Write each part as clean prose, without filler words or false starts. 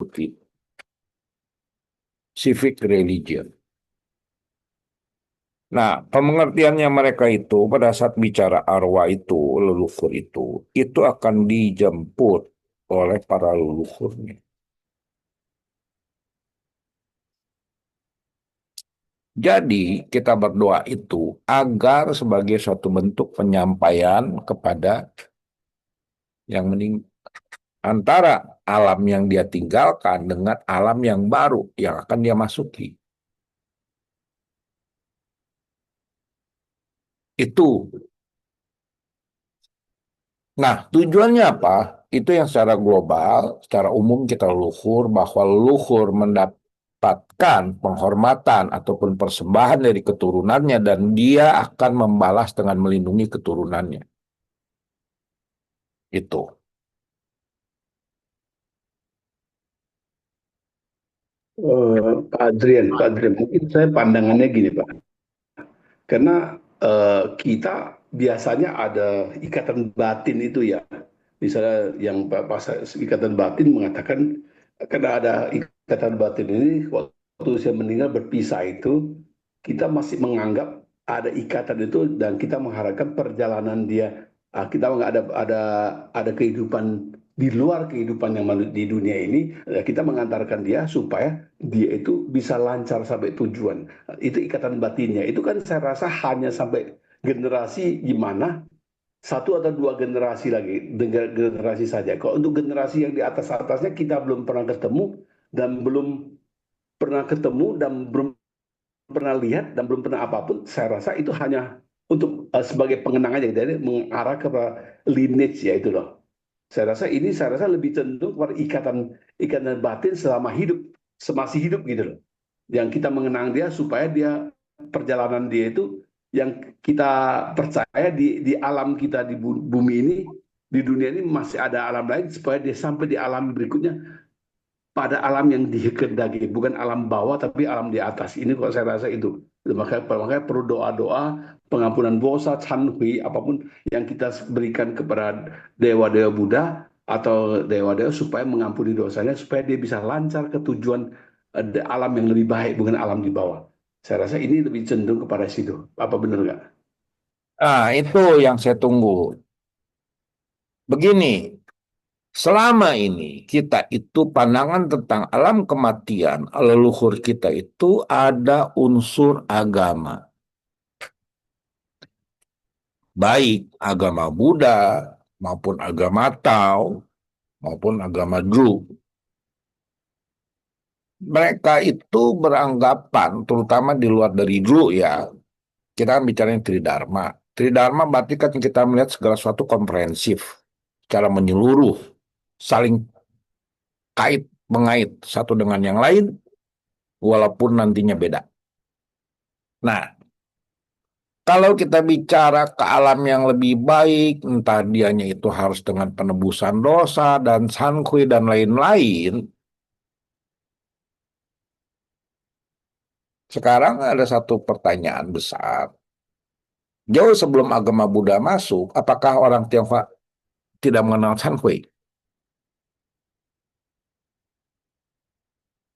memasuki civic religion. Nah, pengertiannya mereka itu pada saat bicara arwah itu, leluhur itu akan dijemput oleh para leluhurnya. Jadi kita berdoa itu agar sebagai suatu bentuk penyampaian kepada yang meninggal, antara alam yang dia tinggalkan dengan alam yang baru yang akan dia masuki. Itu. Nah, tujuannya apa? Itu yang secara global, secara umum kita leluhur, bahwa leluhur mendapatkan penghormatan ataupun persembahan dari keturunannya dan dia akan membalas dengan melindungi keturunannya. Itu. Pak Adrian, mungkin saya pandangannya gini, Pak. Karena kita biasanya ada ikatan batin itu ya. Misalnya yang pas ikatan batin mengatakan karena ada ikatan batin ini waktu saya meninggal berpisah itu kita masih menganggap ada ikatan itu dan kita mengharapkan perjalanan dia kita nggak ada kehidupan di luar kehidupan yang di dunia ini kita mengantarkan dia supaya dia itu bisa lancar sampai tujuan itu ikatan batinnya itu kan saya rasa hanya sampai generasi gimana satu atau dua generasi lagi, generasi saja. Kalau untuk generasi yang di atas-atasnya kita belum pernah ketemu dan belum pernah lihat dan belum pernah apapun. Saya rasa itu hanya untuk sebagai pengenang aja, jadi mengarah ke lineage ya itu loh. Saya rasa lebih cenderung kepada ikatan batin selama hidup, semasih hidup gitu loh. Yang kita mengenang dia supaya dia perjalanan dia itu yang kita percaya di alam kita di bumi ini di dunia ini masih ada alam lain supaya dia sampai di alam berikutnya pada alam yang dikehendaki bukan alam bawah tapi alam di atas ini kok saya rasa itu makanya perlu doa-doa pengampunan dosa canhui apapun yang kita berikan kepada dewa-dewa Buddha atau dewa-dewa supaya mengampuni dosanya supaya dia bisa lancar ke tujuan alam yang lebih baik bukan alam di bawah. Saya rasa ini lebih cenderung kepada situ. Apa benar nggak? Nah, itu yang saya tunggu. Begini, selama ini kita itu pandangan tentang alam kematian leluhur kita itu ada unsur agama. Baik agama Buddha maupun agama Tao maupun agama Dru. Mereka itu beranggapan, terutama di luar dari Dru ya, kita kan bicara Tridharma. Tridharma berarti kan kita melihat segala sesuatu komprehensif, secara menyeluruh, saling kait, mengait satu dengan yang lain, walaupun nantinya beda. Nah, kalau kita bicara ke alam yang lebih baik, entah dianya itu harus dengan penebusan dosa dan sankhui dan lain-lain, sekarang ada satu pertanyaan besar. Jauh sebelum agama Buddha masuk, apakah orang Tionghoa tidak mengenal sankhui?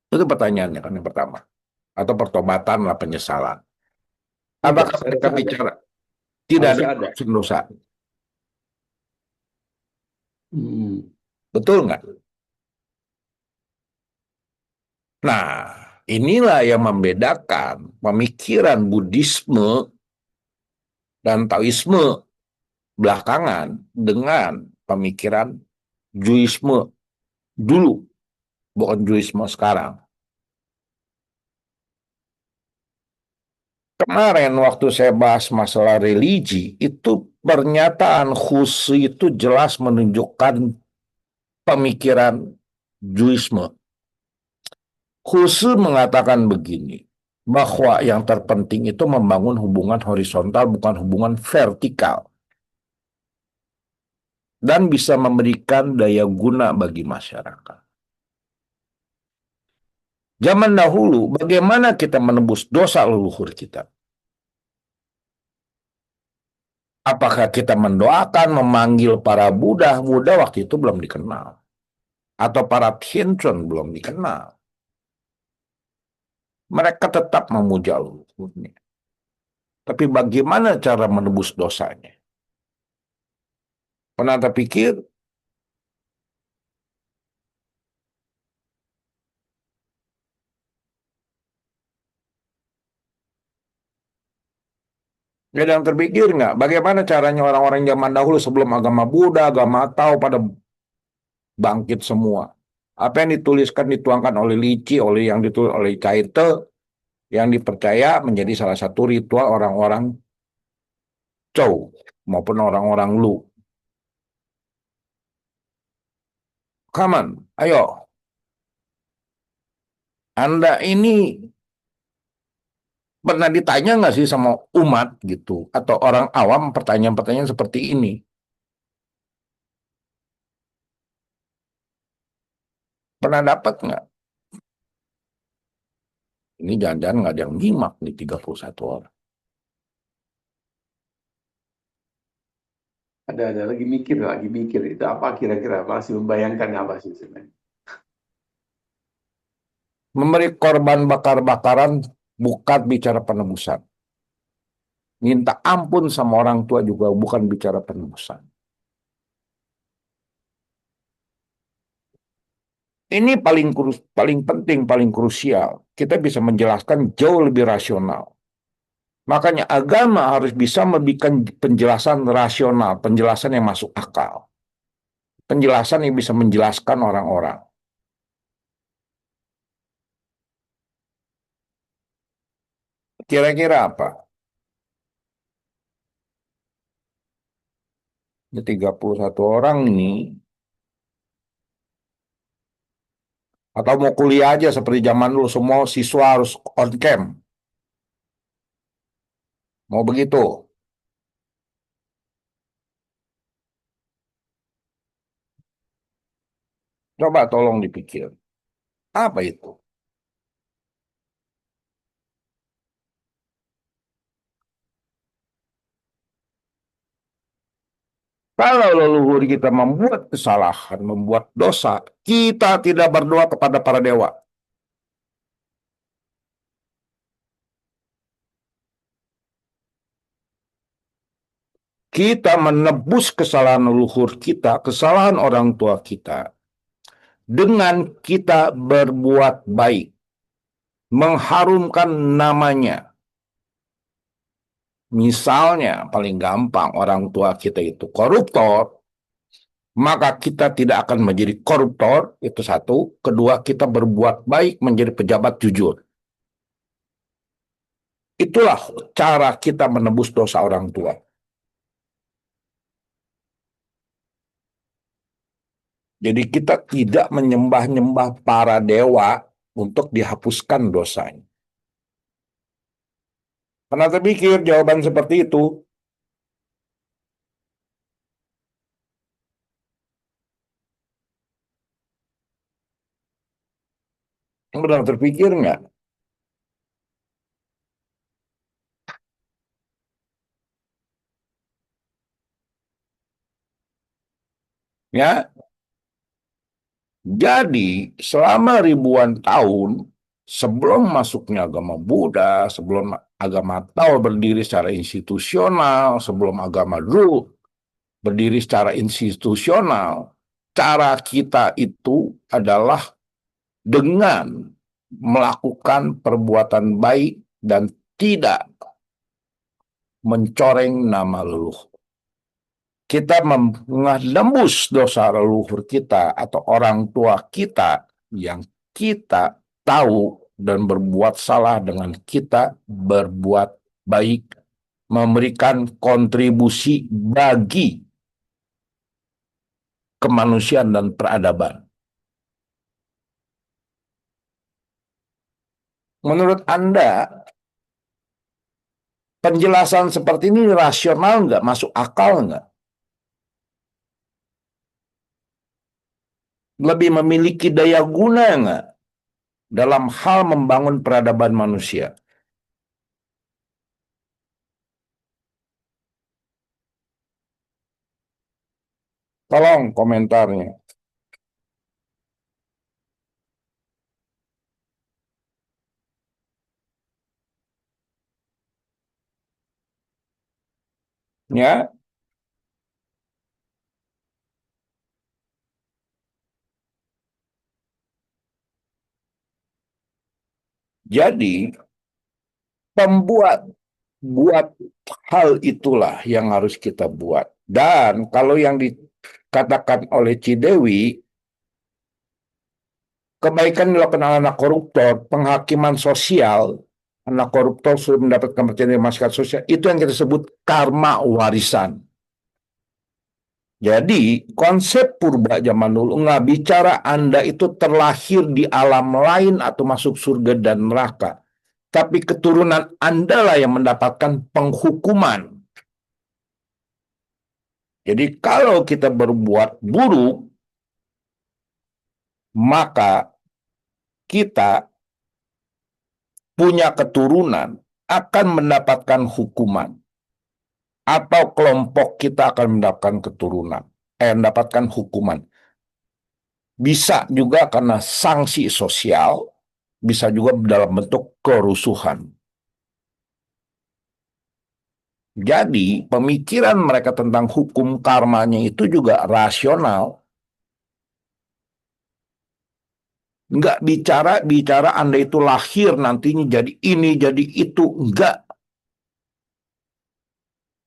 Itu pertanyaannya kan yang pertama. Atau pertobatan lah penyesalan. Ada, Apakah saya mereka rasa ada. bicara tidak ada Harusnya ada. dosa? Hmm. Betul nggak? Nah, inilah yang membedakan pemikiran Buddhisme dan Taoisme belakangan dengan pemikiran Juisme dulu, bukan Juisme sekarang. Kemarin waktu saya bahas masalah religi, itu pernyataan khusus itu jelas menunjukkan pemikiran Juisme. Khusus mengatakan begini, bahwa yang terpenting itu membangun hubungan horizontal bukan hubungan vertikal. Dan bisa memberikan daya guna bagi masyarakat. Zaman dahulu, bagaimana kita menebus dosa leluhur kita? Apakah kita mendoakan, memanggil para Buddha? Buddha waktu itu belum dikenal. atau para Tianchun belum dikenal. Mereka tetap memuja leluhurnya. Tapi bagaimana cara menebus dosanya? Pernah terpikir? Ada yang terpikir nggak? Bagaimana caranya orang-orang zaman dahulu sebelum agama Buddha, agama Tao pada bangkit semua? Apa yang dituliskan, dituangkan oleh Lici, oleh yang ditulis oleh Caite, yang dipercaya menjadi salah satu ritual orang-orang Zhou maupun orang-orang Lu. Come on, ayo. Anda ini pernah ditanya nggak sih sama umat gitu atau orang awam pertanyaan-pertanyaan seperti ini? Pernah dapat nggak? Ini jangan-jangan nggak ada yang nyimak nih 31 orang. Ada lagi mikir itu apa kira-kira masih membayangkan apa sih sebenarnya? Memberi korban bakar-bakaran bukan bicara penebusan. Minta ampun sama orang tua juga bukan bicara penebusan. Ini paling penting, paling krusial. Kita bisa menjelaskan jauh lebih rasional. Makanya agama harus bisa memberikan penjelasan rasional, penjelasan yang masuk akal. Penjelasan yang bisa menjelaskan orang-orang. Kira-kira apa? Ini 31 orang ini, atau mau kuliah aja seperti zaman dulu, semua siswa harus on cam. Mau begitu? Coba tolong dipikir. Apa itu? Kalau leluhur kita membuat kesalahan, membuat dosa, kita tidak berdoa kepada para dewa. Kita menebus kesalahan leluhur kita, kesalahan orang tua kita, dengan kita berbuat baik, mengharumkan namanya. Misalnya, paling gampang orang tua kita itu koruptor, maka kita tidak akan menjadi koruptor, itu satu. Kedua, kita berbuat baik menjadi pejabat jujur. Itulah cara kita menebus dosa orang tua. Jadi kita tidak menyembah-nyembah para dewa untuk dihapuskan dosanya. Pernah terpikir jawaban seperti itu? Pernah terpikir nggak? Ya, jadi selama ribuan tahun sebelum masuknya agama Buddha, sebelum agama Tao berdiri secara institusional, sebelum agama Zhou berdiri secara institusional, cara kita itu adalah dengan melakukan perbuatan baik dan tidak mencoreng nama leluhur. Kita menembus dosa leluhur kita atau orang tua kita yang kita tahu dan berbuat salah dengan kita berbuat baik, memberikan kontribusi bagi kemanusiaan dan peradaban. Menurut Anda, penjelasan seperti ini rasional nggak? Masuk akal nggak? Lebih memiliki daya guna nggak dalam hal membangun peradaban manusia? Tolong komentarnya. Ya, jadi pembuat buat hal itulah yang harus kita buat. Dan kalau yang dikatakan oleh Cidewi, kebaikan dilakukan oleh anak koruptor, penghakiman sosial, anak koruptor sudah mendapatkan perhatian dari masyarakat sosial, itu yang kita sebut karma warisan. Jadi konsep purba zaman dulu nggak bicara Anda itu terlahir di alam lain atau masuk surga dan neraka. Tapi keturunan Anda lah yang mendapatkan penghukuman. Jadi kalau kita berbuat buruk, maka kita punya keturunan akan mendapatkan hukuman. Atau kelompok kita akan mendapatkan keturunan, mendapatkan hukuman. Bisa juga karena sanksi sosial, bisa juga dalam bentuk kerusuhan. Jadi pemikiran mereka tentang hukum karmanya itu juga rasional. Nggak bicara Anda itu lahir nantinya jadi ini, jadi itu. Enggak.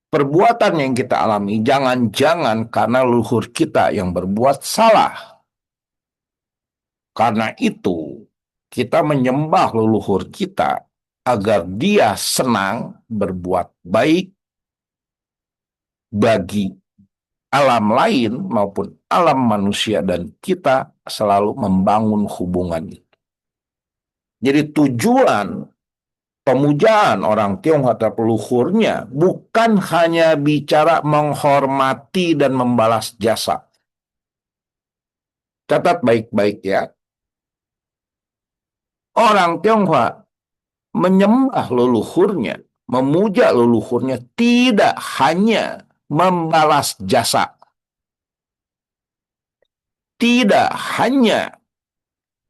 Perbuatan yang kita alami, jangan-jangan karena leluhur kita yang berbuat salah. Karena itu, kita menyembah leluhur kita agar dia senang berbuat baik bagi alam lain maupun alam manusia dan kita selalu membangun hubungan itu. Jadi tujuan pemujaan orang Tionghoa terhadap leluhurnya bukan hanya bicara menghormati dan membalas jasa. Catat baik-baik ya. Orang Tionghoa menyembah leluhurnya, memuja leluhurnya tidak hanya membalas jasa, tidak hanya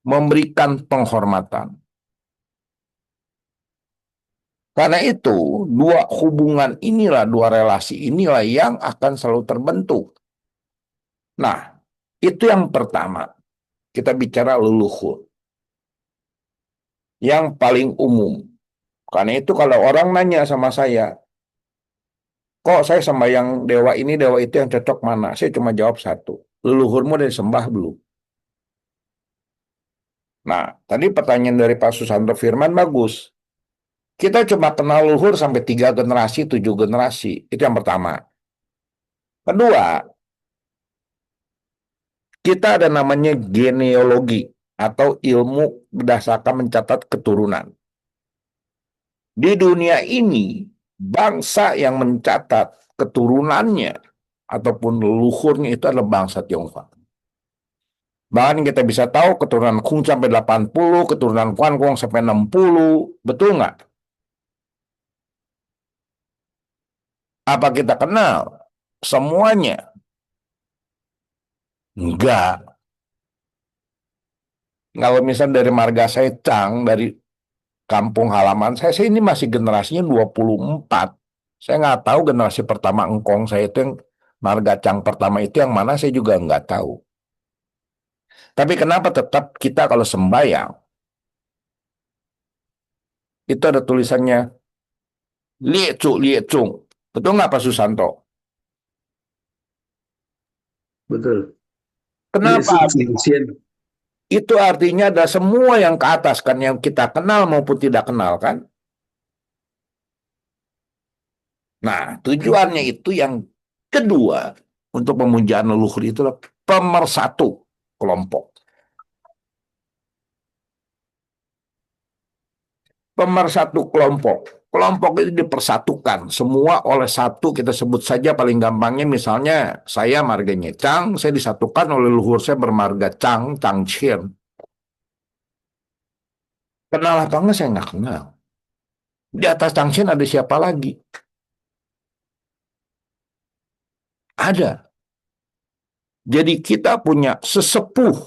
memberikan penghormatan. Karena itu, dua hubungan inilah, dua relasi inilah yang akan selalu terbentuk. Nah, itu yang pertama. Kita bicara leluhur. Yang paling umum. Karena itu kalau orang nanya sama saya, kok saya sembahyang dewa ini, dewa itu yang cocok mana? Saya cuma jawab satu. Leluhurmu udah disembah belum? Nah, tadi pertanyaan dari Pak Susanto Firman bagus. Kita cuma kenal leluhur sampai 3 generasi, 7 generasi. Itu yang pertama. Kedua, kita ada namanya genealogi atau ilmu berdasarkan mencatat keturunan. Di dunia ini, bangsa yang mencatat keturunannya ataupun leluhurnya itu adalah bangsa Tionghoa. Bahkan kita bisa tahu keturunan Kung sampai 80, keturunan Kuan Kung sampai 60. Betul nggak? Apa kita kenal semuanya? Enggak. Kalau misalnya dari marga saya Chang, dari kampung halaman saya ini masih generasinya 24. Saya nggak tahu generasi pertama engkong saya itu yang marga Chang pertama itu yang mana saya juga nggak tahu. Tapi kenapa tetap kita kalau sembahyang itu ada tulisannya Liecu Liecung. Betul nggak Pak Susanto? Betul. Kenapa? Yesus Cincin. Itu artinya ada semua yang ke atas kan, yang kita kenal maupun tidak kenal kan. Nah, tujuannya itu yang kedua untuk pemujaan leluhur itu adalah pemersatu kelompok. Pemersatu kelompok. Kelompok itu dipersatukan semua oleh satu, kita sebut saja paling gampangnya misalnya saya marganya Chang, saya disatukan oleh leluhur saya bermarga Chang, Chang Chien. Kenal atau enggak saya nggak kenal. Di atas Chang Chien ada siapa lagi? Ada. Jadi kita punya sesepuh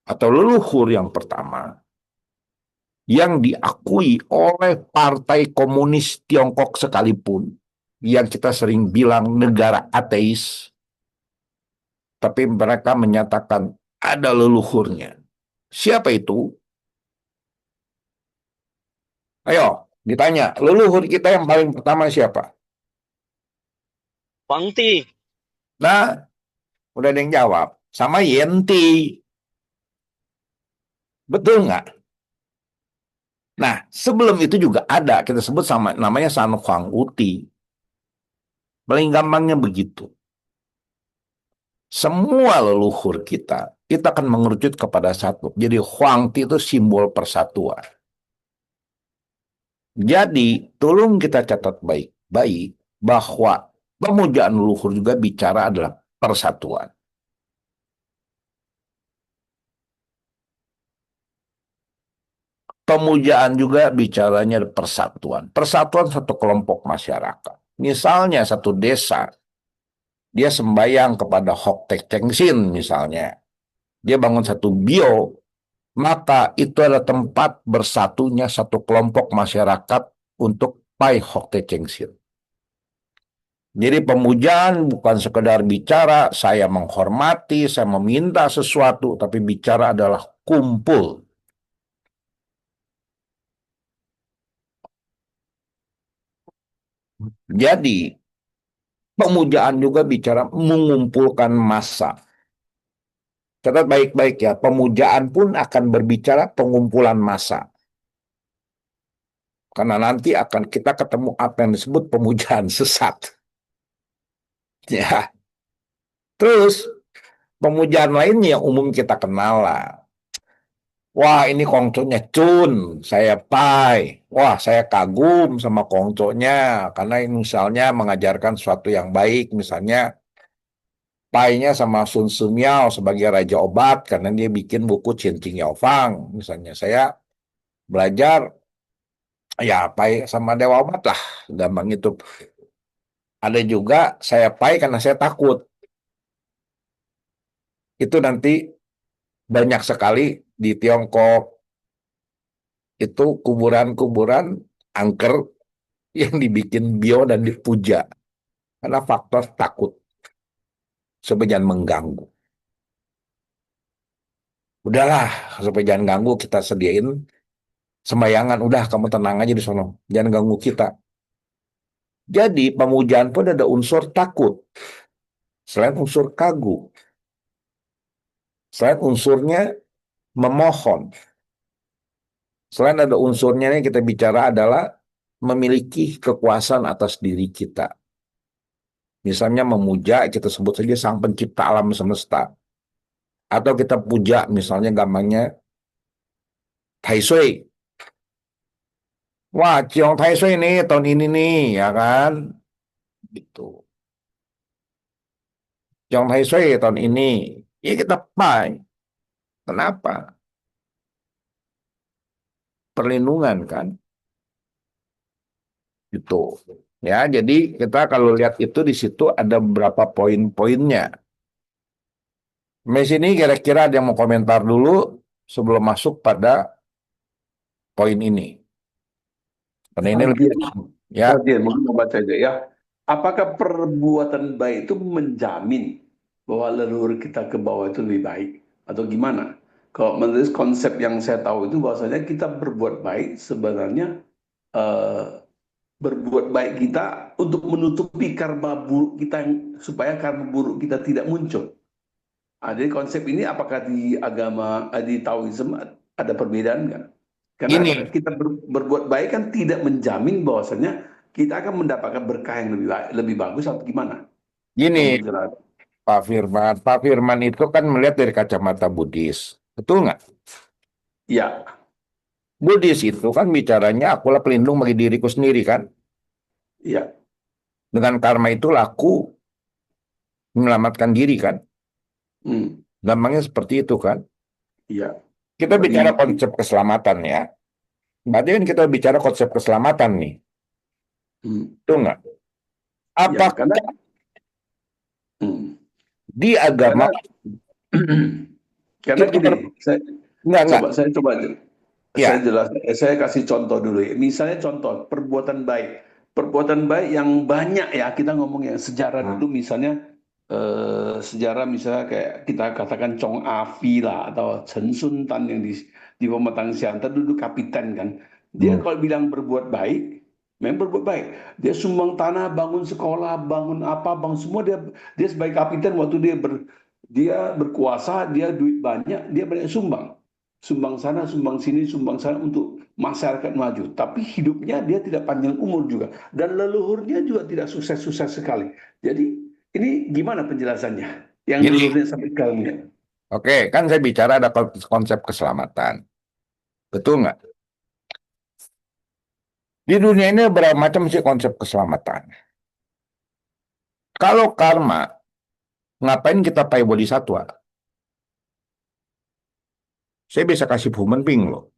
atau leluhur yang pertama yang diakui oleh Partai Komunis Tiongkok sekalipun. yang kita sering bilang negara ateis, tapi mereka menyatakan ada leluhurnya. Siapa itu? Ayo, ditanya, leluhur kita yang paling pertama siapa? Wangti. Nah, udah ada yang jawab. Sama Yenti. Betul nggak? Nah, sebelum itu juga ada, kita sebut sama namanya San Huang Uti. Paling gampangnya begitu. Semua leluhur kita akan mengerucut kepada satu. Jadi Huangti itu simbol persatuan. Jadi, tolong kita catat baik-baik bahwa pemujaan leluhur juga bicara adalah persatuan. Pemujaan juga bicaranya persatuan. Persatuan satu kelompok masyarakat. Misalnya satu desa, dia sembahyang kepada Hok Tek Cheng Sin misalnya. Dia bangun satu bio, maka itu adalah tempat bersatunya satu kelompok masyarakat untuk Pai Hok Tek Cheng Sin. Jadi pemujaan bukan sekedar bicara, saya menghormati, saya meminta sesuatu, tapi bicara adalah kumpul. Jadi pemujaan juga bicara mengumpulkan massa. Catat baik-baik ya, pemujaan pun akan berbicara pengumpulan massa. Karena nanti akan kita ketemu apa yang disebut pemujaan sesat. Ya. Terus pemujaan lainnya yang umum kita kenal lah. Wah, ini kongconya Cun, saya Pai. Wah, saya kagum sama kongconya karena ini misalnya mengajarkan sesuatu yang baik, misalnya Pai-nya sama Sun Sumyao sebagai raja obat karena dia bikin buku Chin Ching Yao Fang. Misalnya saya belajar ya Pai sama Dewa Obat lah, gampang itu. Ada juga saya Pai karena saya takut. Itu nanti banyak sekali di Tiongkok itu kuburan-kuburan angker yang dibikin bio dan dipuja karena faktor takut supaya jangan mengganggu. Udahlah, supaya jangan ganggu kita sediain sembayangan. Udah kamu tenang aja di sono, jangan ganggu kita. Jadi pemujaan pun ada unsur takut, selain unsur kagum, selain unsurnya memohon, selain ada unsurnya yang kita bicara adalah memiliki kekuasaan atas diri kita. Misalnya memuja, kita sebut saja sang pencipta alam semesta. Atau kita puja, misalnya gampangnya Tai Sui. Wah, Ciong Tai Sui nih tahun ini nih, ya kan? Gitu. Ciong Tai Sui tahun ini. Ya kita pai. Kenapa? Perlindungan kan? Gitu. Ya, jadi kita kalau lihat itu di situ ada beberapa poin-poinnya. Di sini kira-kira ada yang mau komentar dulu sebelum masuk pada poin ini. Karena ini lebih ya. Mungkin membaca aja ya. Apakah perbuatan baik itu menjamin bahwa leluhur kita ke bawah itu lebih baik atau gimana? Kalau menurut konsep yang saya tahu itu bahwasanya kita berbuat baik sebenarnya eh, berbuat baik kita untuk menutupi karma buruk kita supaya karma buruk kita tidak muncul. Jadi konsep ini apakah di agama di Taoism ada perbedaan nggak? Karena Gini, kita berbuat baik kan tidak menjamin bahwasanya kita akan mendapatkan berkah yang lebih bagus atau gimana? gini Tolong dijelaskan. Pak Firman. Pak Firman itu kan melihat dari kacamata Buddhis. Betul nggak? Ya, Buddhis itu kan bicaranya akulah pelindung bagi diriku sendiri kan. ya, Dengan karma itu laku menyelamatkan diri kan. hmm, Gampangnya seperti itu kan. ya. Kita bicara Berarti, konsep keselamatan ya. Berarti kan kita bicara konsep keselamatan nih. Betul nggak? ya, Apakah karena, hmm, di agama karena, karena kita gini, enggak. saya coba Ya, saya jelas, saya kasih contoh dulu ya. Misalnya contoh perbuatan baik. perbuatan baik yang banyak ya, kita ngomong yang sejarah dulu misalnya, sejarah misalnya kayak kita katakan Chong Afi lah atau Chen Sun Tan yang di Pematang Siantar dulu kapiten kan. Dia Hmm. kalau bilang berbuat baik, memang berbuat baik. Dia sumbang tanah, bangun sekolah, bangun apa, bangun semua, dia sebagai kapiten waktu dia berkuasa, dia duit banyak, dia banyak sumbang. Sumbang sana, sumbang sini, sumbang sana untuk masyarakat maju. Tapi hidupnya dia tidak panjang umur juga. Dan leluhurnya juga tidak sukses-sukses sekali. Jadi ini gimana penjelasannya? Yang Gini, leluhurnya sampai sekarang ini. oke, kan saya bicara ada konsep keselamatan. Betul nggak? Di dunia ini berapa macam sih konsep keselamatan? Kalau karma, ngapain kita pakai bodhisattva? Saya bisa kasih human being loh.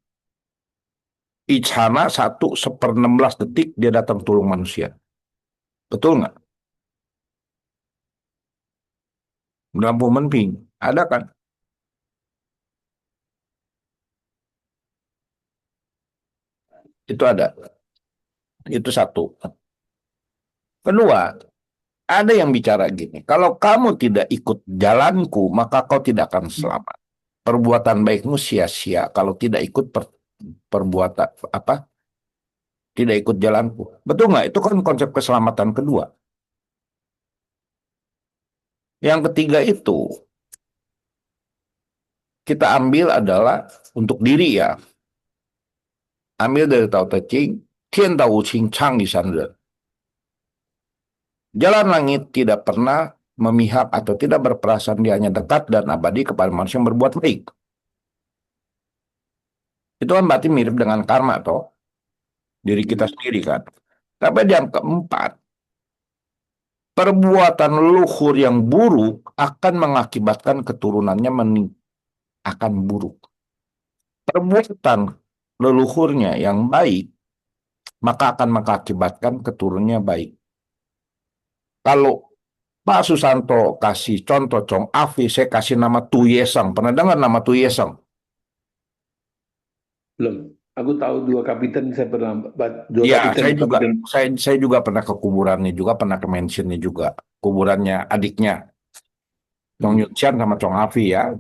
Icana 1/16 detik dia datang tolong manusia. Betul nggak? Dalam human being. Ada kan? Itu ada. Itu satu. Kedua, ada yang bicara gini. Kalau kamu tidak ikut jalanku, maka kau tidak akan selamat. Perbuatan baikmu sia-sia kalau tidak ikut perbuatan apa? Tidak ikut jalanku. Betul nggak? Itu kan konsep keselamatan kedua. Yang ketiga itu kita ambil adalah untuk diri ya. Ambil dari Tao Te Ching, Tian Dao Ching Chang di sana. Jalan langit tidak pernah memihak atau tidak berperasaan dia hanya dekat dan abadi kepada manusia yang berbuat baik. Itu kan berarti mirip dengan karma toh, diri kita sendiri kan. Tapi yang keempat, perbuatan leluhur yang buruk akan mengakibatkan keturunannya akan buruk. Perbuatan leluhurnya yang baik, maka akan mengakibatkan keturunannya baik. Kalau Pak Susanto kasih contoh Chong Afi, saya kasih nama Tu Yesang. Pernah dengar nama Tu Yesang? Belum. Aku tahu dua kapiten, saya pernah dua Ya, kapiten, saya juga kapiten. saya juga pernah ke kuburannya juga, pernah ke mentionnya juga. Kuburannya adiknya, Chong Hmm. Yun Sian sama Chong Afi ya.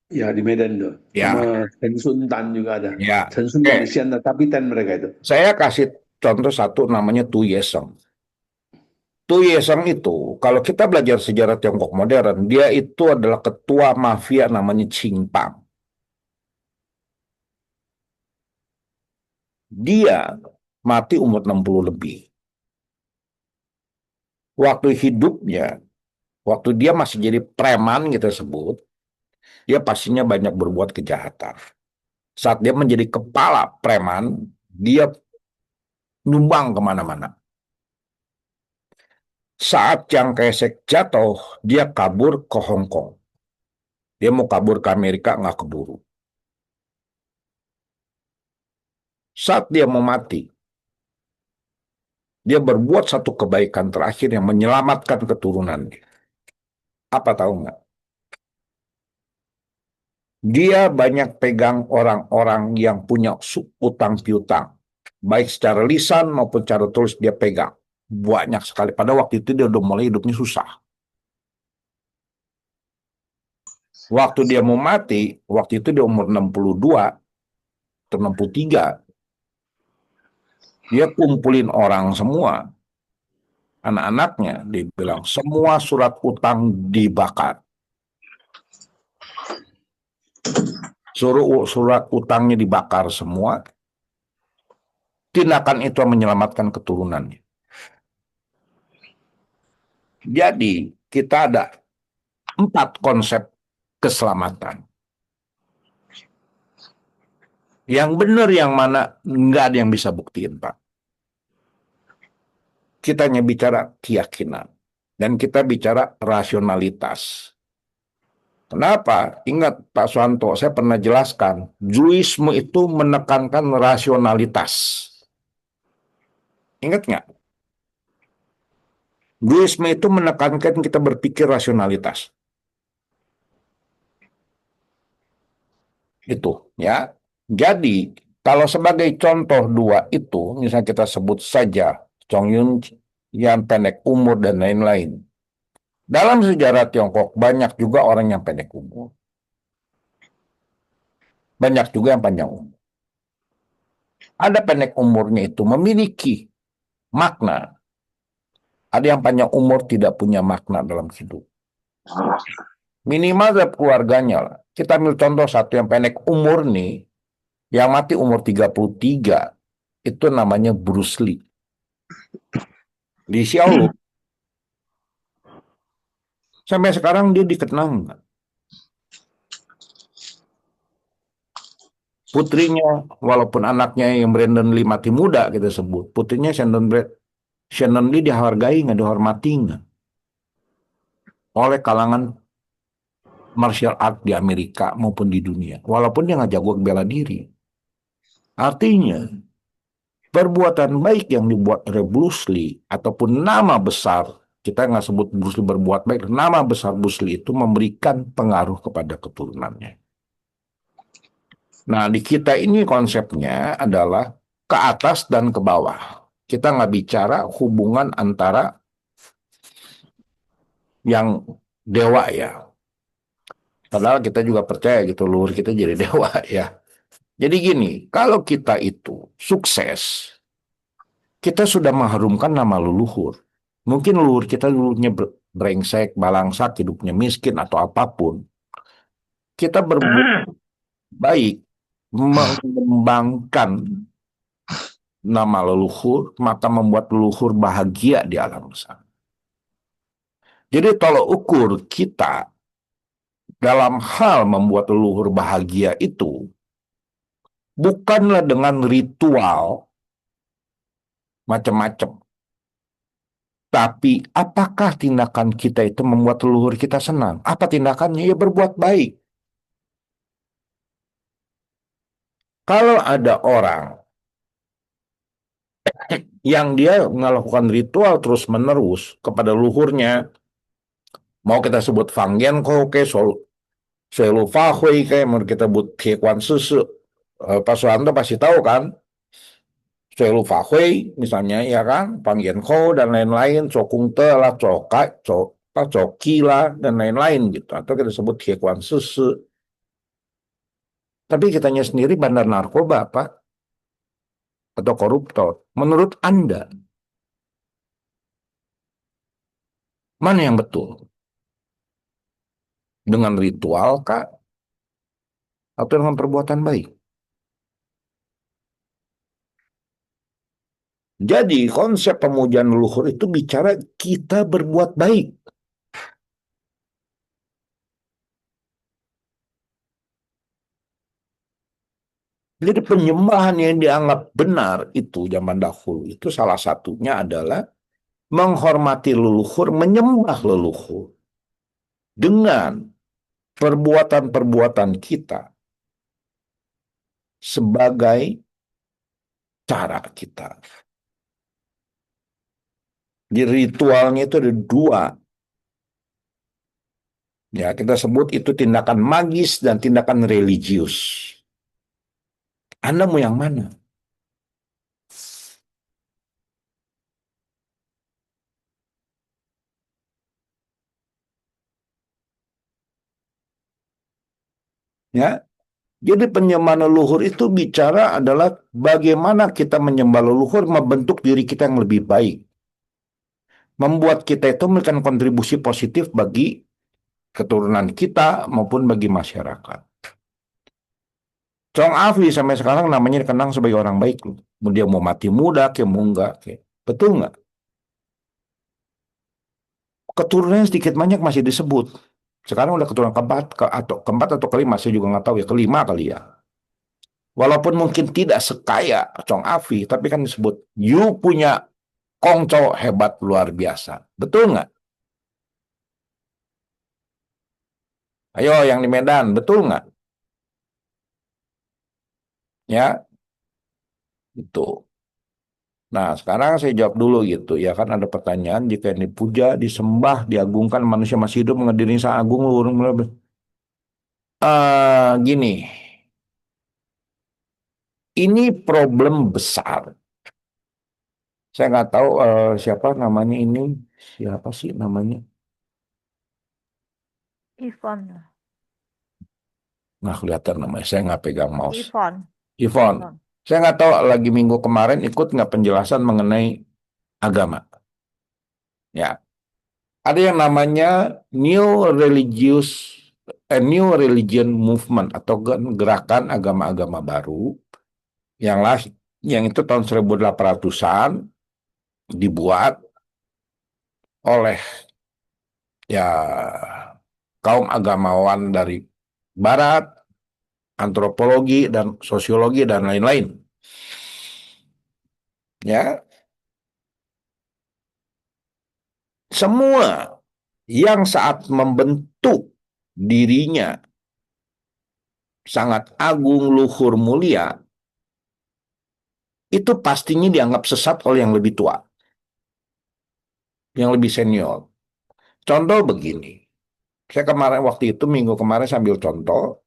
Ya di Medan tuh. Sama Ya, Chen Sun Tan juga ada. ya. Chen Sun Tan di Oke, Siantar, kapiten mereka itu. saya kasih contoh satu namanya Tu Yesang. Tu Yesang itu, kalau kita belajar sejarah Tiongkok modern, dia itu adalah ketua mafia namanya Qing Pang. Dia mati umur 60 lebih. Waktu hidupnya, waktu dia masih jadi preman kita sebut, dia pastinya banyak berbuat kejahatan. Saat dia menjadi kepala preman, dia nyumbang kemana-mana. Saat Chiang Kai-shek jatuh, dia kabur ke Hong Kong. Dia mau kabur ke Amerika, nggak keburu. Saat dia mau mati, dia berbuat satu kebaikan terakhir yang menyelamatkan keturunannya. Apa tahu nggak? Dia banyak pegang orang-orang yang punya utang piutang. Baik secara lisan maupun secara tulis dia pegang. Banyak sekali. Pada waktu itu dia udah mulai hidupnya susah. Waktu dia mau mati, waktu itu dia umur 62 atau 63. Dia kumpulin orang semua. Anak-anaknya, dia bilang, semua surat utang dibakar. Suruh surat utangnya dibakar semua. Tindakan itu menyelamatkan keturunannya. Jadi, kita ada 4 konsep keselamatan. Yang benar yang mana nggak ada yang bisa buktiin, Pak. Kita hanya bicara keyakinan dan kita bicara rasionalitas. Kenapa? Ingat Pak Suwanto, saya pernah jelaskan, Juisme itu menekankan rasionalitas. Ingat nggak? Juisme itu menekankan kita berpikir rasionalitas. Itu ya. Jadi kalau sebagai contoh dua itu, misalnya kita sebut saja Chong Yun yang pendek umur dan lain-lain. Dalam sejarah Tiongkok banyak juga orang yang pendek umur, banyak juga yang panjang umur. Ada pendek umurnya itu memiliki makna, ada yang panjang umur tidak punya makna dalam hidup. Minimal dari keluarganya lah. Kita ambil contoh satu yang pendek umur nih, yang mati umur 33, itu namanya Bruce Lee. Di Shaolin, sampai sekarang dia dikenal nggak? Putrinya, walaupun anaknya yang Brandon Lee mati muda kita sebut, putrinya Shannon Lee dihargai nggak, dihormati nggak oleh kalangan martial art di Amerika maupun di dunia, walaupun dia nggak jago bela diri. Artinya, perbuatan baik yang dibuat oleh Bruce Lee ataupun nama besar, kita nggak sebut Bruce Lee berbuat baik, nama besar Bruce Lee itu memberikan pengaruh kepada keturunannya. Nah, di kita ini konsepnya adalah ke atas dan ke bawah. Kita nggak bicara hubungan antara yang dewa ya. Padahal kita juga percaya gitu, luhur kita jadi dewa ya. Jadi gini, kalau kita itu sukses, kita sudah mengharumkan nama leluhur. Mungkin leluhur kita dulunya brengsek, balangsak, hidupnya miskin atau apapun. Kita berbuat baik, mengembangkan nama leluhur, maka membuat leluhur bahagia di alam sana. Jadi tolok ukur kita dalam hal membuat leluhur bahagia itu bukanlah dengan ritual macam-macam. Tapi apakah tindakan kita itu membuat leluhur kita senang? Apa tindakannya? Ya berbuat baik. Kalau ada orang yang dia melakukan ritual terus-menerus kepada leluhurnya, mau kita sebut Fanggen Ko, Selu Fahui, kayak mau kita sebut Kwan Susu, Pak Soeharto pasti tahu kan, Selu Fahui misalnya, ya kan, Fanggen Ko dan lain-lain, Cokung Te lah, Coki lah, dan lain-lain gitu. Atau kita sebut Kwan Susu. Tapi kitanya sendiri bandar narkoba, Pak, atau koruptor. Menurut Anda, mana yang betul? Dengan ritual kah? Atau dengan perbuatan baik? Jadi konsep pemujaan leluhur itu bicara kita berbuat baik. Jadi penyembahan yang dianggap benar itu zaman dahulu itu salah satunya adalah menghormati leluhur, menyembah leluhur dengan perbuatan-perbuatan kita sebagai cara kita. Di ritualnya itu ada dua. Ya, kita sebut itu tindakan magis dan tindakan religius. Anda mau yang mana? Ya, jadi penyembahan leluhur itu bicara adalah bagaimana kita menyembah leluhur membentuk diri kita yang lebih baik. Membuat kita itu memberikan kontribusi positif bagi keturunan kita maupun bagi masyarakat. Chong Afi sampai sekarang namanya dikenang sebagai orang baik. Dia mau mati muda, kayak mau enggak. Kayak. Betul nggak? Keturunannya sedikit banyak masih disebut. Sekarang udah keturunan keempat atau kelima, saya juga nggak tahu ya, kelima kali ya. Walaupun mungkin tidak sekaya Chong Afi, tapi kan disebut, you punya kongco hebat luar biasa. Betul nggak? Ayo yang di Medan, betul nggak? Ya, itu. Nah, sekarang saya jawab dulu gitu. Ya kan ada pertanyaan, jika ini dipuja, disembah, diagungkan, manusia masih hidup, menghadiri sang agung, luhur, gini, ini problem besar. Saya nggak tahu siapa namanya ini, siapa sih namanya? Yvonne. Nah, kelihatan namanya. Saya nggak pegang mouse. Yvonne. Yvonne. Yvonne. Saya nggak tahu lagi minggu kemarin ikut nggak penjelasan mengenai agama. Ya, ada yang namanya New Religion Movement atau gerakan agama-agama baru yang lah yang itu tahun 1800-an dibuat oleh ya kaum agamawan dari barat, antropologi dan sosiologi dan lain-lain. Ya, semua yang saat membentuk dirinya sangat agung, luhur, mulia, itu pastinya dianggap sesat oleh yang lebih tua, yang lebih senior. Contoh begini, saya kemarin waktu itu minggu kemarin sambil contoh,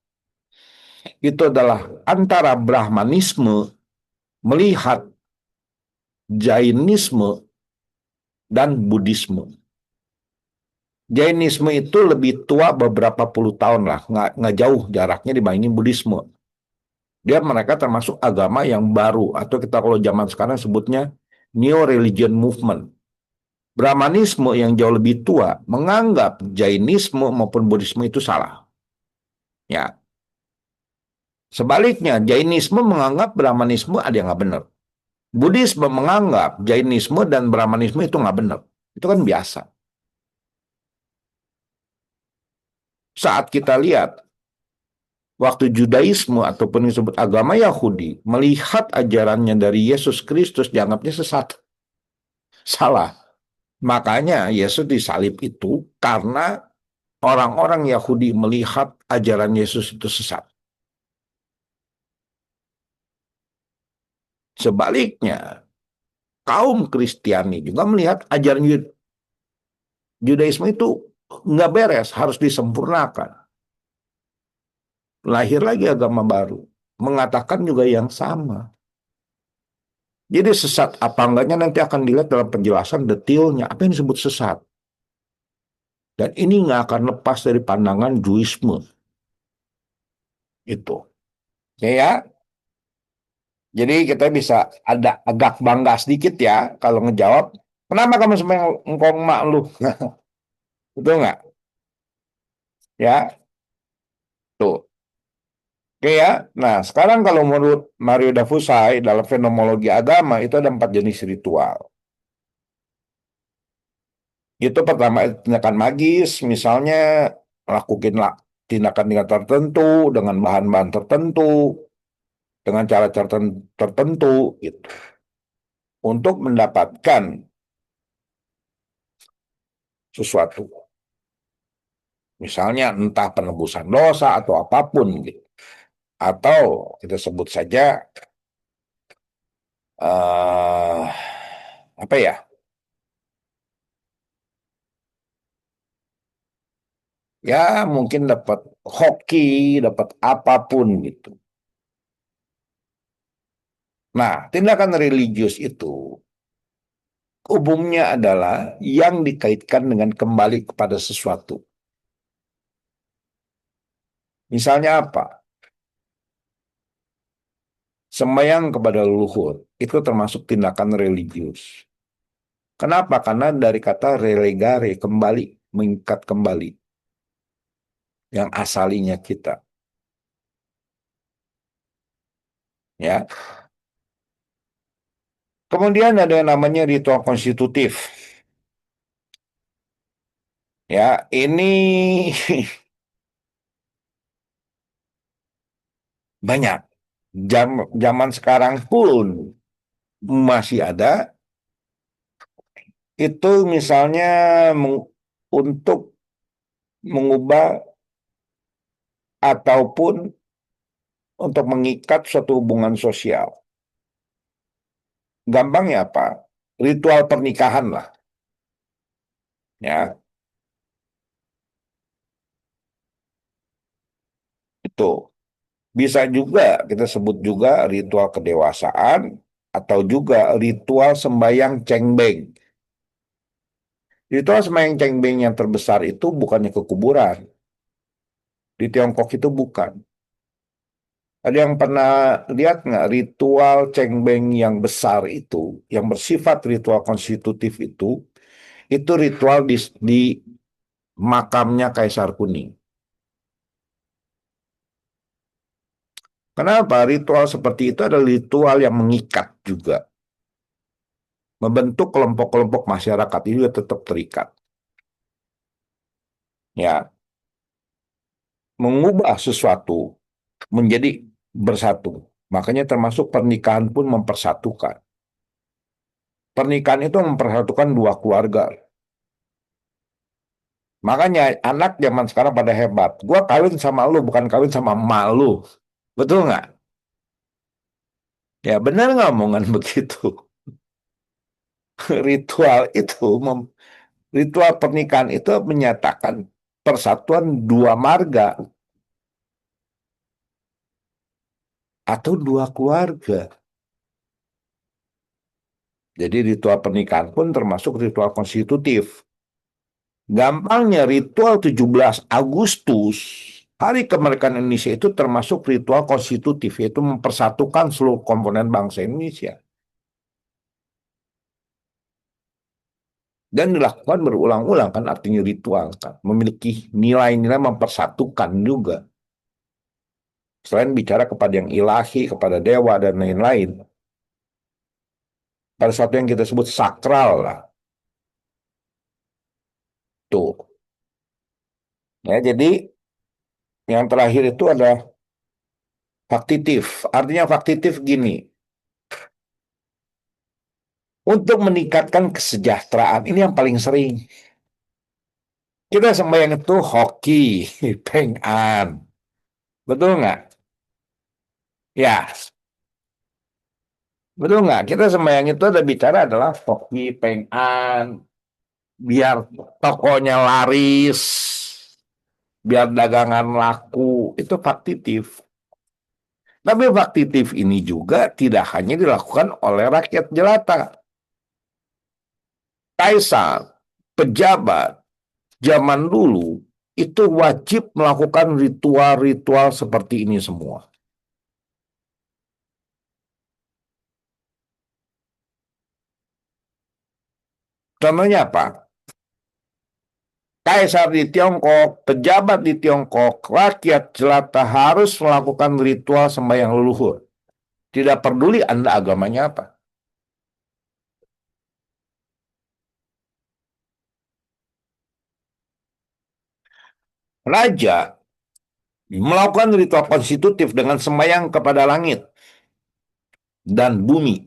itu adalah antara Brahmanisme melihat Jainisme dan Buddhisme. Jainisme itu lebih tua beberapa puluh tahun lah, nggak jauh jaraknya dibandingin Buddhisme. Dia mereka termasuk agama yang baru atau kita kalau zaman sekarang sebutnya New Religion Movement. Brahmanisme yang jauh lebih tua menganggap Jainisme maupun Buddhisme itu salah. Ya, sebaliknya Jainisme menganggap Brahmanisme ada yang nggak benar. Buddhisme menganggap Jainisme dan Brahmanisme itu nggak benar. Itu kan biasa. Saat kita lihat waktu Judaisme ataupun disebut agama Yahudi melihat ajarannya dari Yesus Kristus dianggapnya sesat, salah. Makanya Yesus disalib itu karena orang-orang Yahudi melihat ajaran Yesus itu sesat. Sebaliknya, kaum Kristiani juga melihat ajaran Judaisme itu nggak beres, harus disempurnakan. Lahir lagi agama baru, mengatakan juga yang sama. Jadi sesat apa enggaknya nanti akan dilihat dalam penjelasan detailnya apa yang disebut sesat. Dan ini nggak akan lepas dari pandangan Judaisme. Itu. Oke ya, jadi kita bisa ada agak bangga sedikit ya kalau ngejawab. Kenapa kamu sampai ngkong mak lu? Betul nggak? Ya, tuh. Oke ya. Nah, sekarang kalau menurut Mario Dafusai dalam fenomenologi agama itu ada 4 jenis ritual. Itu pertama tindakan magis, misalnya lakukan tindakan-tindakan tertentu dengan bahan-bahan tertentu, dengan cara-cara tertentu, gitu, untuk mendapatkan sesuatu. Misalnya entah penebusan dosa atau apapun, gitu. Atau kita sebut saja uh, apa ya? Ya mungkin dapat hoki, dapat apapun gitu. Nah, tindakan religius itu umumnya adalah yang dikaitkan dengan kembali kepada sesuatu. Misalnya apa? Sembahyang kepada leluhur. Itu termasuk tindakan religius. Kenapa? Karena dari kata relegare, kembali, mengikat kembali. Yang asalinya kita. Ya. Kemudian ada yang namanya ritual konstitutif. Ya, ini banyak. Zaman sekarang pun masih ada. Itu misalnya untuk mengubah ataupun untuk mengikat suatu hubungan sosial. Gampangnya apa? Ritual pernikahan lah. Ya, itu. Bisa juga kita sebut juga ritual kedewasaan atau juga ritual sembahyang cengbeng. Ritual sembahyang cengbeng yang terbesar itu bukannya ke kuburan. Di Tiongkok itu bukan. Ada yang pernah lihat nggak ritual cengbeng yang besar itu, yang bersifat ritual konstitutif itu ritual di makamnya Kaisar Kuning. Kenapa? Ritual seperti itu adalah ritual yang mengikat juga. Membentuk kelompok-kelompok masyarakat itu tetap terikat. Ya, mengubah sesuatu menjadi bersatu. Makanya termasuk pernikahan pun mempersatukan. Pernikahan itu mempersatukan dua keluarga. Makanya anak zaman sekarang pada hebat. Gua kawin sama lu, bukan kawin sama emak lu. Betul nggak? Ya benar nggak omongan begitu? Ritual itu, ritual pernikahan itu menyatakan persatuan dua marga atau dua keluarga. Jadi ritual pernikahan pun termasuk ritual konstitutif. Gampangnya ritual 17 Agustus, Hari Kemerdekaan Indonesia itu termasuk ritual konstitutif, yaitu mempersatukan seluruh komponen bangsa Indonesia. Dan dilakukan berulang-ulang kan artinya ritual kan. Memiliki nilai-nilai mempersatukan juga. Selain bicara kepada yang ilahi, kepada dewa dan lain-lain. Pada sesuatu yang kita sebut sakral lah. Tuh. Ya, jadi yang terakhir itu ada faktitif. Artinya faktitif gini. Untuk meningkatkan kesejahteraan, ini yang paling sering. Kita sembahyang itu hoki, peng an. Betul nggak? Ya, betul nggak? Kita sembahyang itu ada bicara adalah hoki, peng an. Biar tokonya laris, biar dagangan laku. Itu faktitif. Tapi faktitif ini juga tidak hanya dilakukan oleh rakyat jelata. Kaisar, pejabat, zaman dulu itu wajib melakukan ritual-ritual seperti ini semua. Contohnya apa? Kaisar di Tiongkok, pejabat di Tiongkok, rakyat jelata harus melakukan ritual sembahyang leluhur. Tidak peduli Anda agamanya apa. Raja melakukan ritual konstitutif dengan sembahyang kepada langit dan bumi.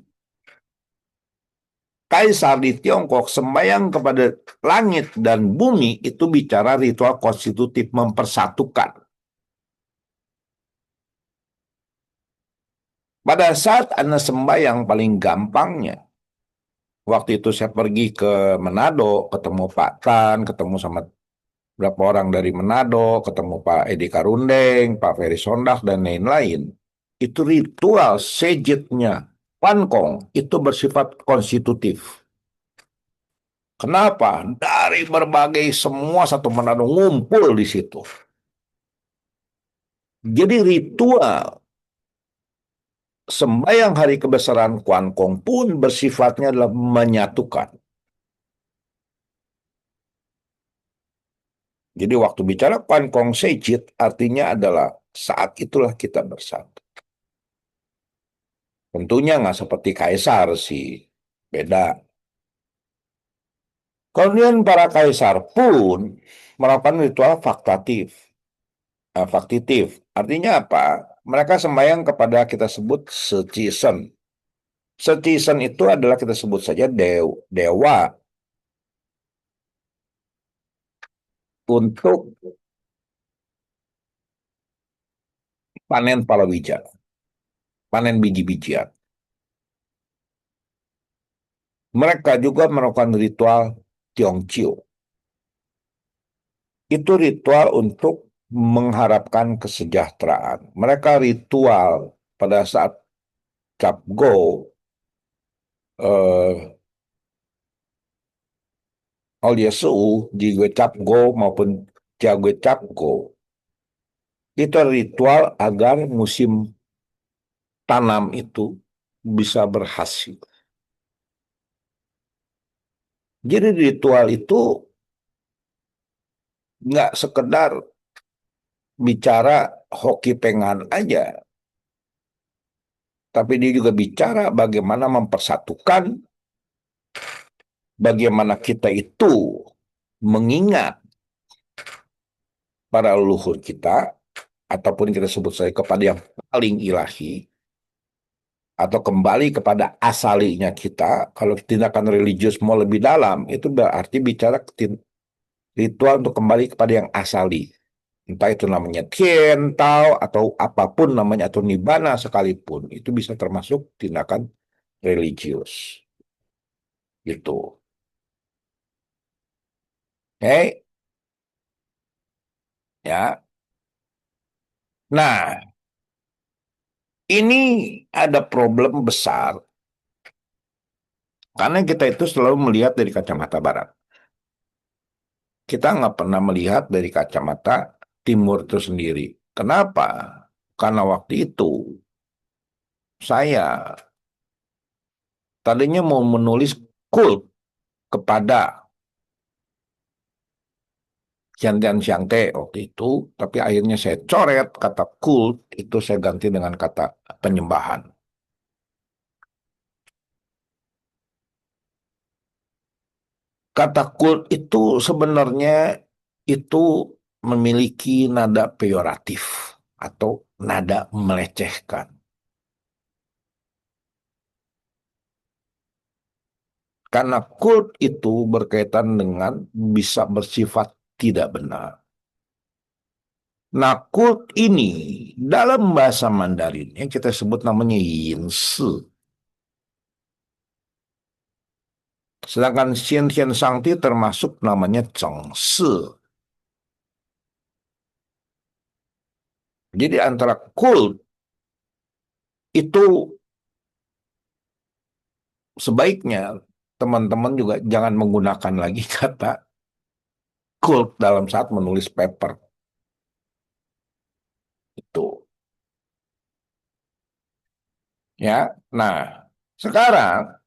Kaisar di Tiongkok sembahyang kepada langit dan bumi itu bicara ritual konstitutif mempersatukan. Pada saat Anda sembahyang paling gampangnya, waktu itu saya pergi ke Manado, ketemu Pak Tan, ketemu sama berapa orang dari Manado, ketemu Pak Edi Karundeng, Pak Ferry Sondag, dan lain-lain. Itu ritual sejitnya Pankong itu bersifat konstitutif. Kenapa? Dari berbagai semua satu Manado ngumpul di situ. Jadi ritual sembahyang hari kebesaran Kuan Kong pun bersifatnya adalah menyatukan. Jadi waktu bicara Kuan Kong Sejit artinya adalah saat itulah kita bersatu. Tentunya nggak seperti kaisar sih, beda. Kemudian para kaisar pun melakukan ritual faktatif, faktitif. Artinya apa? Mereka sembahyang kepada kita sebut secisen. Secisen itu adalah kita sebut saja dewa untuk panen palawija, panen biji-bijian. Mereka juga melakukan ritual Tiongqiu. Itu ritual untuk mengharapkan kesejahteraan. Mereka ritual pada saat Cap Go eh Hal Yesu, Jigwe Capgo maupun Jagwe Capgo itu ritual agar musim tanam itu bisa berhasil. Jadi ritual itu nggak sekedar bicara hoki pengan aja, tapi dia juga bicara bagaimana mempersatukan, bagaimana kita itu mengingat para leluhur kita, ataupun kita sebut saja kepada yang paling ilahi, atau kembali kepada asalinya kita. Kalau tindakan religius mau lebih dalam, itu berarti bicara ritual untuk kembali kepada yang asali. Entah itu namanya Tien, Tao, atau apapun namanya, atau Nibbana sekalipun, itu bisa termasuk tindakan religius. Gitu. Oke, ya. Nah, ini ada problem besar karena kita itu selalu melihat dari kacamata barat. Kita nggak pernah melihat dari kacamata timur itu sendiri. Kenapa? Karena waktu itu saya tadinya mau menulis kult kepada Tian Xiangte waktu itu, tapi akhirnya saya coret kata kult itu saya ganti dengan kata penyembahan. Kata kult itu sebenarnya itu memiliki nada peyoratif atau nada melecehkan. Karena kult itu berkaitan dengan bisa bersifat tidak benar. Nah, kult ini dalam bahasa Mandarin yang kita sebut namanya yin si. Sedangkan Xian Tian Shangti termasuk namanya Zheng Si. Jadi antara kult itu sebaiknya teman-teman juga jangan menggunakan lagi kata kult dalam saat menulis paper itu. Ya, nah sekarang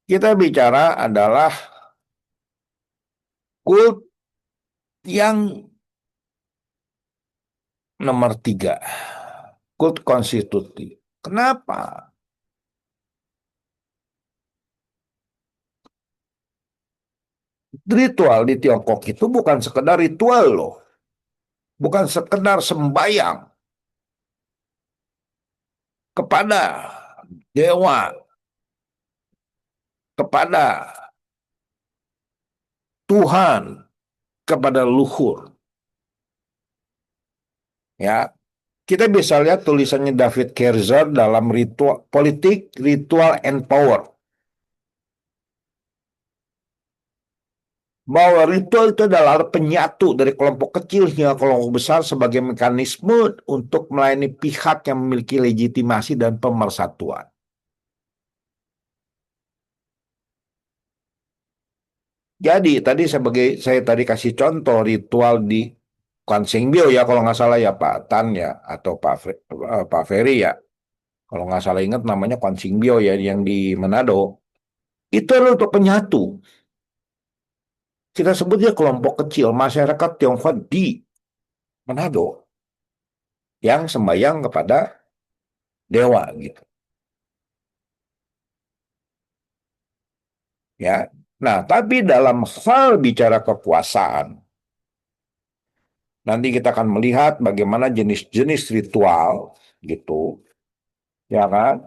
kita bicara adalah kult yang nomor tiga, kult konstitusi. Kenapa? Ritual di Tiongkok itu bukan sekedar ritual loh, bukan sekedar sembayang kepada dewa, kepada Tuhan, kepada luhur. Ya, kita bisa lihat tulisannya David Kerzer dalam ritual politik, ritual and power. Bahwa ritual itu adalah penyatu dari kelompok kecil hingga kelompok besar sebagai mekanisme untuk melayani pihak yang memiliki legitimasi dan pemersatuan. Jadi tadi saya tadi kasih contoh ritual di Kwansingbio ya kalau nggak salah ya Pak Tan ya atau Pak Ferry ya. Kalau nggak salah ingat namanya Kwansingbio ya yang di Manado. Itu adalah untuk penyatu. Kita sebutnya kelompok kecil masyarakat Tionghoa di Manado yang sembahyang kepada dewa gitu ya. Nah, tapi dalam hal bicara kekuasaan, nanti kita akan melihat bagaimana jenis-jenis ritual gitu, ya kan?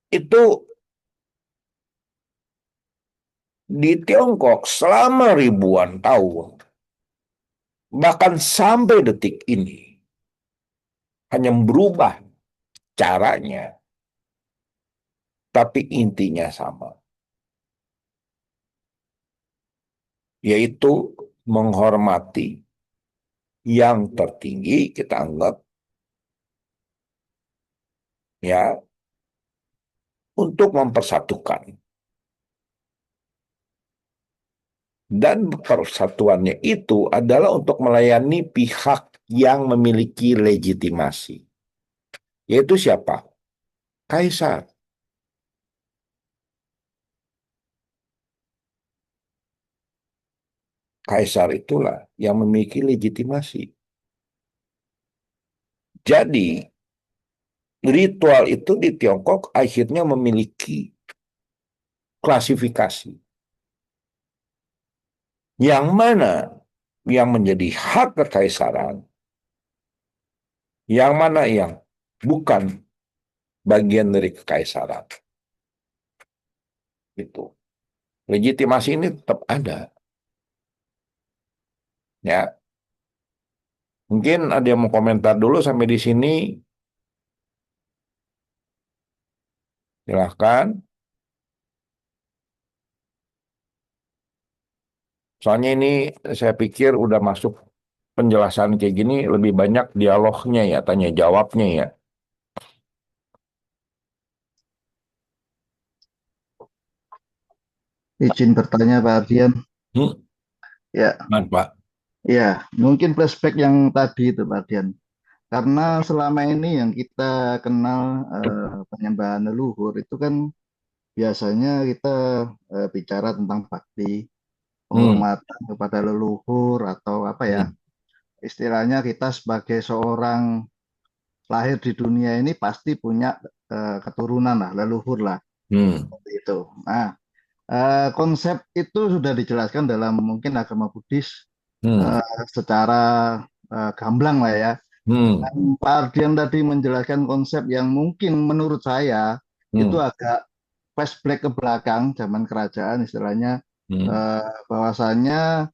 Itu di Tiongkok selama ribuan tahun, bahkan sampai detik ini hanya berubah caranya, tapi intinya sama, yaitu menghormati yang tertinggi kita anggap ya untuk mempersatukan. Dan persatuannya itu adalah untuk melayani pihak yang memiliki legitimasi. Yaitu siapa? Kaisar. Kaisar itulah yang memiliki legitimasi. Jadi, ritual itu di Tiongkok akhirnya memiliki klasifikasi. Yang mana yang menjadi hak kekaisaran, yang mana yang bukan bagian dari kekaisaran. Itu. Legitimasi ini tetap ada. Ya, mungkin ada yang mau komentar dulu sampai di sini. Silahkan. Soalnya ini saya pikir udah masuk penjelasan kayak gini lebih banyak dialognya ya, tanya jawabnya ya. Izin bertanya Pak Ardian. Hmm, Ya, Pak. ya, mungkin flashback yang tadi itu Pak Ardian. Karena selama ini yang kita kenal penyembahan leluhur itu kan biasanya kita bicara tentang bakti, Hmm, penghormatan kepada leluhur atau apa ya, hmm, istilahnya kita sebagai seorang lahir di dunia ini pasti punya keturunan lah, leluhur lah, hmm, seperti itu. Nah, konsep itu sudah dijelaskan dalam mungkin agama Buddhis hmm, secara gamblang lah ya. hmm, Dan Pak Ardian tadi menjelaskan konsep yang mungkin menurut saya itu hmm, agak flashback ke belakang zaman kerajaan istilahnya hmm, bahwasannya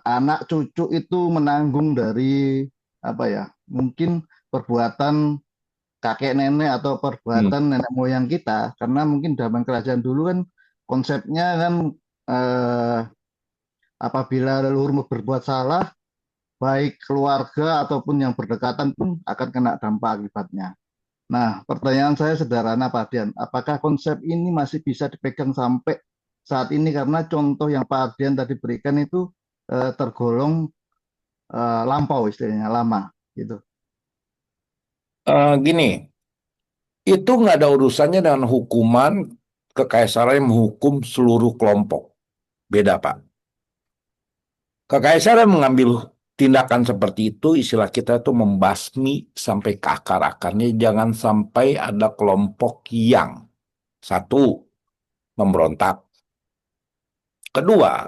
anak cucu itu menanggung dari apa ya mungkin perbuatan kakek nenek atau hmm, perbuatan nenek moyang kita karena mungkin zaman kerajaan dulu kan konsepnya kan eh, apabila leluhur berbuat salah baik keluarga ataupun yang berdekatan pun akan kena dampak akibatnya. Nah, pertanyaan saya sederhana Pak Ardian, apakah konsep ini masih bisa dipegang sampai saat ini karena contoh yang Pak Ardian tadi berikan itu tergolong lampau istilahnya lama gitu. Gini, itu nggak ada urusannya dengan hukuman kekaisaran yang menghukum seluruh kelompok. Beda, Pak. Kekaisaran mengambil tindakan seperti itu, istilah kita itu membasmi sampai ke akar-akarnya. Jangan sampai ada kelompok yang satu, memberontak. Kedua,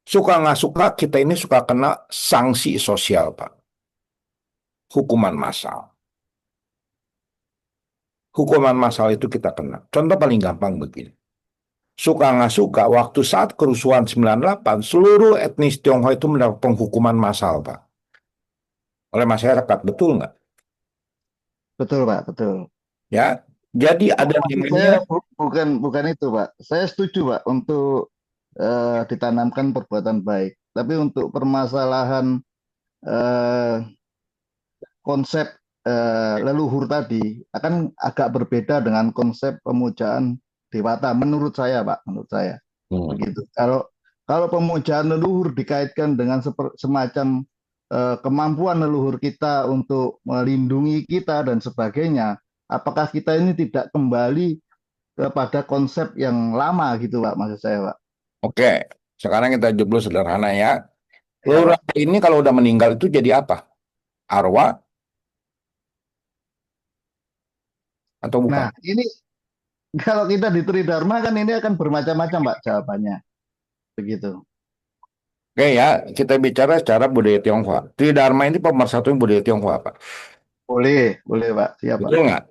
suka nggak suka kita ini suka kena sanksi sosial, Pak. Hukuman massal. Hukuman massal itu kita kena. Contoh paling gampang begini. Suka nggak suka, waktu saat kerusuhan 98, seluruh etnis Tionghoa itu mendapat penghukuman massal, Pak. Oleh masyarakat, betul nggak? Betul Pak, betul. Ya, jadi Oh, ada maksud namanya, saya bukan bukan itu Pak. Saya setuju Pak untuk ditanamkan perbuatan baik. Tapi untuk permasalahan eh, konsep leluhur tadi akan agak berbeda dengan konsep pemujaan dewata menurut saya Pak, menurut saya. hmm, Begitu. Kalau kalau pemujaan leluhur dikaitkan dengan semacam kemampuan leluhur kita untuk melindungi kita dan sebagainya, apakah kita ini tidak kembali kepada konsep yang lama gitu Pak, maksud saya Pak. oke. Sekarang kita jublu sederhana ya. Ya Lurah Pak. ini kalau udah meninggal itu jadi apa? Arwah atau bukan? Nah, ini kalau kita di Tridharma kan ini akan bermacam-macam Pak jawabannya. Begitu. Oke ya, kita bicara secara budaya Tionghoa. Tridharma ini pemersatuan budaya Tionghoa, Pak. Boleh Pak. Siap Pak. Betul nggak?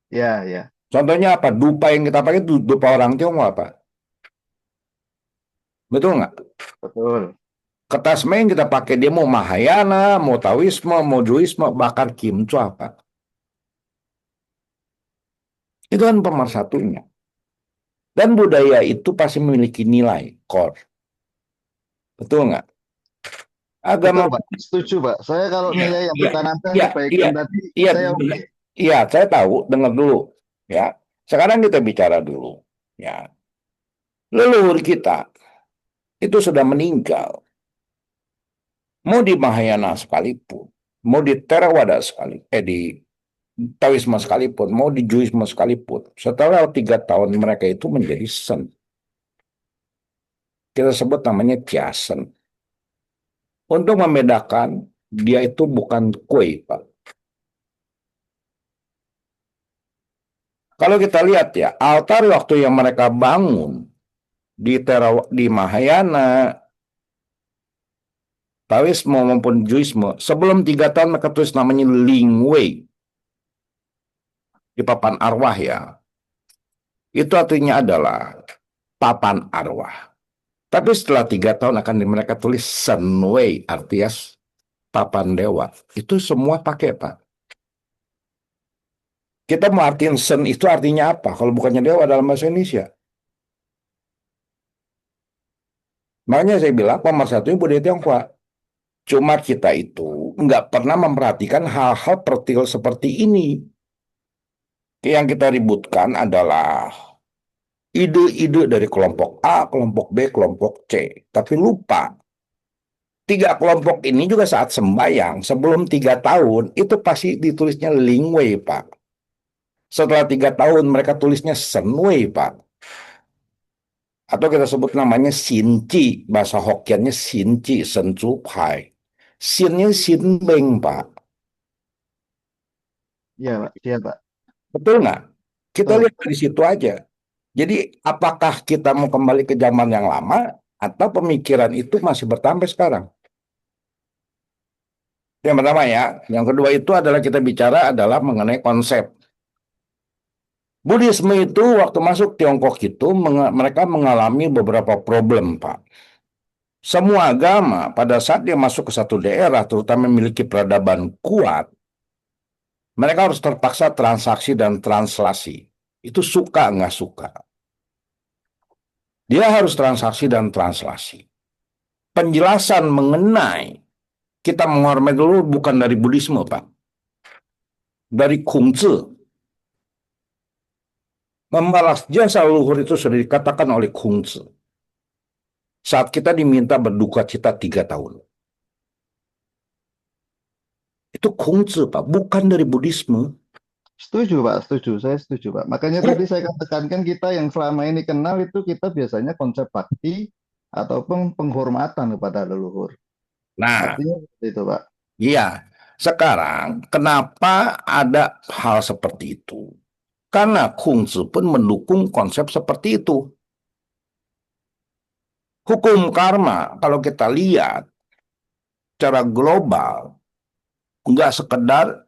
Ya, ya. Contohnya apa? Dupa yang kita pakai itu dupa orang Tionghoa, Pak. Betul nggak? Betul. Kertas yang kita pakai dia mau Mahayana, mau Taoisme, mau Duisme, bahkan Kimco apa. Itu kan pemersatunya. Dan budaya itu pasti memiliki nilai, core. Betul nggak? Betul Agama, Pak. Setuju Pak. Saya kalau iya, nilai yang iya, ditanamkan iya, iya, kebaikan tadi, iya, saya oke. iya, saya tahu, dengar dulu. Ya, sekarang kita bicara dulu. Ya, leluhur kita itu sudah meninggal. Mau di Mahayana sekalipun, mau di Theravada di Taoisme sekalipun, mau di Judaisme sekalipun, setelah 3 tahun mereka itu menjadi sen. Kita sebut namanya Tiasen. Untuk membedakan, dia itu bukan kue, Pak. Kalau kita lihat ya, altar waktu yang mereka bangun di Mahayana, Taoisme maupun Judaisme, sebelum 3 tahun mereka tulis namanya Lingwei di papan arwah ya. Itu artinya adalah papan arwah. Tapi setelah 3 tahun akan mereka tulis Senwei, artinya papan dewa. Itu semua pakai, Pak. Kita mau artiin Sen itu artinya apa? Kalau bukannya dewa dalam bahasa Indonesia. Makanya saya bilang pemersatunya budaya Tionghoa. Cuma kita itu nggak pernah memperhatikan hal-hal pertil seperti ini. Yang kita ributkan adalah ide-ide dari kelompok A, kelompok B, kelompok C. Tapi lupa, 3 kelompok ini juga saat sembahyang, sebelum 3 tahun, itu pasti ditulisnya Lingwei, Pak. Setelah 3 tahun, mereka tulisnya Senwei, Pak. Atau kita sebut namanya Sinci, bahasa Hokkiannya Sinci, Sencu Pai. Sinnya Sinbeng, Pak. Iya, Pak. Iya, Pak. Betul nggak? Kita Betul. lihat dari situ aja. Jadi apakah kita mau kembali ke zaman yang lama atau pemikiran itu masih bertambah sekarang? Yang pertama ya. Yang kedua itu adalah kita bicara adalah mengenai konsep. Buddhisme itu waktu masuk Tiongkok itu mereka mengalami beberapa problem, Pak. Semua agama pada saat dia masuk ke satu daerah, terutama memiliki peradaban kuat, mereka harus terpaksa transaksi dan translasi. Itu suka nggak suka. Dia harus transaksi dan translasi. Penjelasan mengenai kita menghormati dulu bukan dari Buddhisme, Pak. Dari Kungzi. Membalas jasa leluhur itu sudah dikatakan oleh Kungzi. Saat kita diminta berduka cita 3 tahun. Itu Kungzi, Pak. Bukan dari Buddhisme. Setuju, Pak. Setuju. Saya setuju, Pak. Makanya tadi saya katakan kan kita yang selama ini kenal itu kita biasanya konsep bakti ataupun penghormatan kepada leluhur. Nah, Artinya seperti itu, Pak. iya. Sekarang, kenapa ada hal seperti itu? Karena Kungzi pun mendukung konsep seperti itu. Hukum karma, kalau kita lihat secara global, nggak sekedar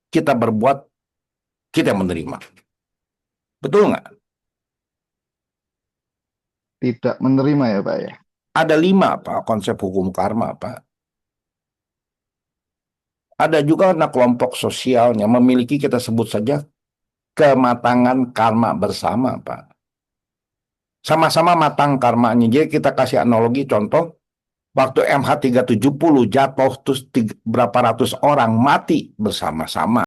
kita berbuat, kita menerima. Betul nggak? Tidak menerima ya, Pak ya. Ada 5, Pak, konsep hukum karma, Pak. Ada juga kelompok sosialnya memiliki kita sebut saja kematangan karma bersama, Pak. Sama-sama matang karmanya. Jadi kita kasih analogi contoh, waktu MH370 jatuh terus berapa ratus orang mati bersama-sama.